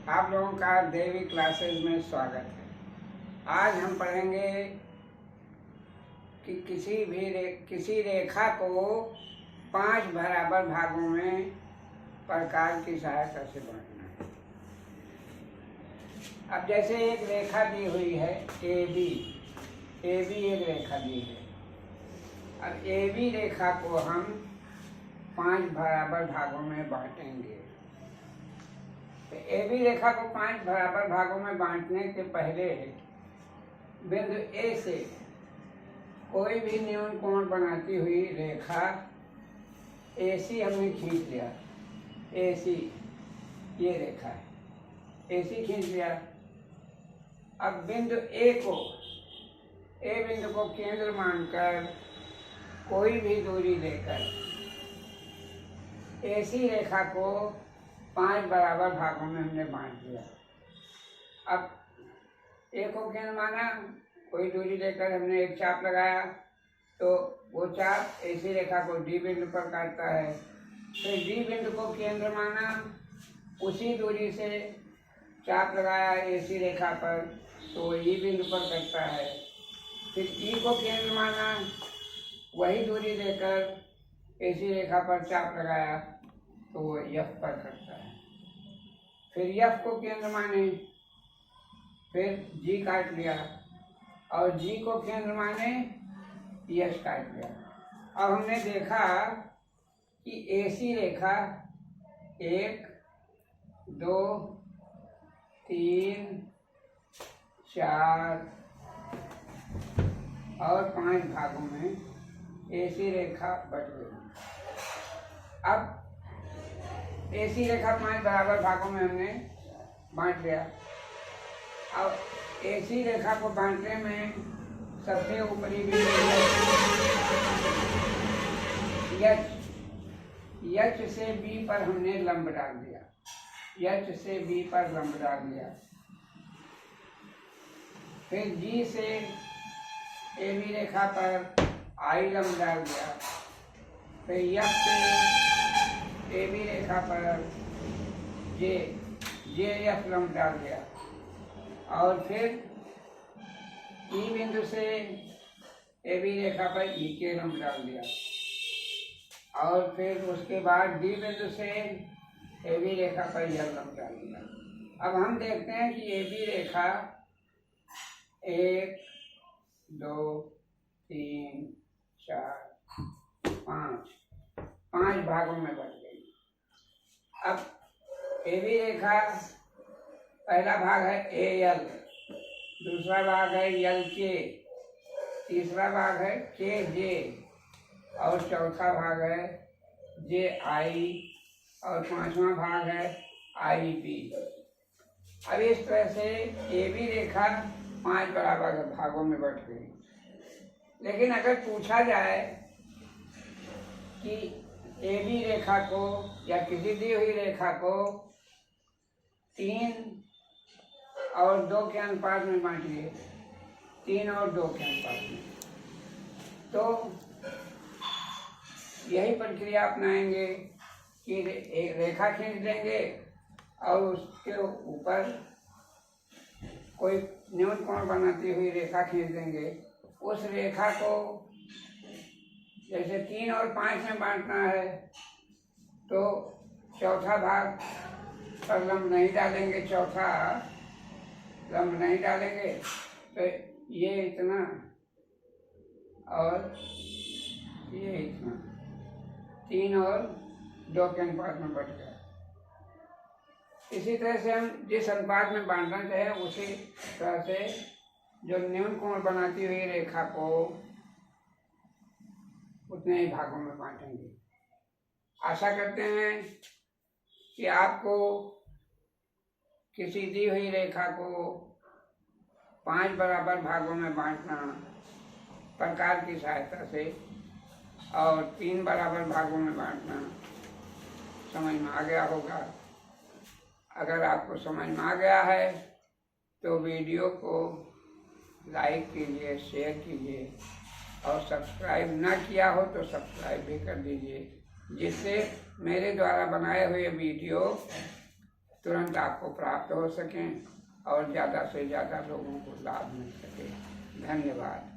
आप लोगों का देवी क्लासेस में स्वागत है। आज हम पढ़ेंगे कि किसी रेखा को 5 बराबर भागों में प्रकार की सहायता से बांटना है। अब जैसे एक रेखा दी हुई है AB एक रेखा दी है। अब AB रेखा को हम 5 बराबर भागों में बांटेंगे। तो AB रेखा को 5 बराबर भागों में बांटने के पहले बिंदु A से कोई भी न्यून कोण बनाती हुई रेखा AC हमने खींच लिया। AC ये रेखा है, AC खींच लिया। अब बिंदु A बिंदु को केंद्र मानकर कोई भी दूरी लेकर AC रेखा को 5 बराबर भागों में हमने बांट दिया। अब A को केंद्र माना, कोई दूरी लेकर हमने एक चाप लगाया, तो वो चाप AC रेखा को D बिंदु पर काटता है। फिर D बिंदु को केंद्र माना, उसी दूरी से चाप लगाया AC रेखा पर, तो E बिंदु पर कटता है। फिर E को केंद्र माना, वही दूरी लेकर AC रेखा पर चाप लगाया, तो वो F पर कटता है। फिर F को केंद्र माने, फिर G काट लिया, और G को केंद्र माने H काट लिया। अब हमने देखा कि AC रेखा 1, 2, 3, 4 और 5 भागों में AC रेखा बट गई। अब AC रेखा 5 बराबर भागों में हमने बांट लिया। अब AC रेखा को बांटने में सबसे ऊपरी बिंदु H से B पर हमने लंब डाल दिया। H से B पर लंब डाल दिया। फिर G से AB रेखा पर I लंब डाल दिया। फिर F से AB रेखा पर JF लंब डाल दिया। और फिर E बिंदु से AB रेखा पर EK लंब डाल दिया। और फिर उसके बाद D बिंदु से AB रेखा पर L लंब डाल दिया। अब हम देखते हैं कि AB रेखा 1, 2, 3, 4, 5 भागों में बट गई। अब AB रेखा पहला भाग है AL, दूसरा भाग है LK, तीसरा भाग है KJ और चौथा भाग है JI और 5वां भाग है IB। अब इस तरह से AB रेखा 5 बराबर भागों में बट गई। लेकिन अगर पूछा जाए कि AB रेखा को या किसी दी हुई रेखा को 3 और 2 के अनुपात में बांटिए, 3 और 2 के अनुपात में, तो यही प्रक्रिया अपनाएंगे कि एक रेखा खींच लेंगे और उसके ऊपर कोई न्यून कोण बनाती हुई रेखा खींच देंगे। उस रेखा को जैसे 3 और 5 में बांटना है, तो चौथा भाग पर लंब नहीं डालेंगे, चौथा लंब नहीं डालेंगे, तो ये इतना और ये इतना, 3 और 2 के अनुपात में बढ़ गया। इसी तरह से हम जिस अनुपात में बांटना चाहे उसी तरह से जो न्यून कोण बनाती हुई रेखा को उतने ही भागों में बांटेंगे। आशा करते हैं कि आपको किसी दी हुई रेखा को 5 बराबर भागों में बांटना प्रकार की सहायता से और 3 बराबर भागों में बांटना समझ में आ गया होगा। अगर आपको समझ में आ गया है तो वीडियो को लाइक कीजिए, शेयर कीजिए, और सब्सक्राइब ना किया हो तो सब्सक्राइब भी कर दीजिए, जिससे मेरे द्वारा बनाए हुए वीडियो तुरंत आपको प्राप्त हो सकें और ज़्यादा से ज़्यादा लोगों को लाभ मिल सके। धन्यवाद।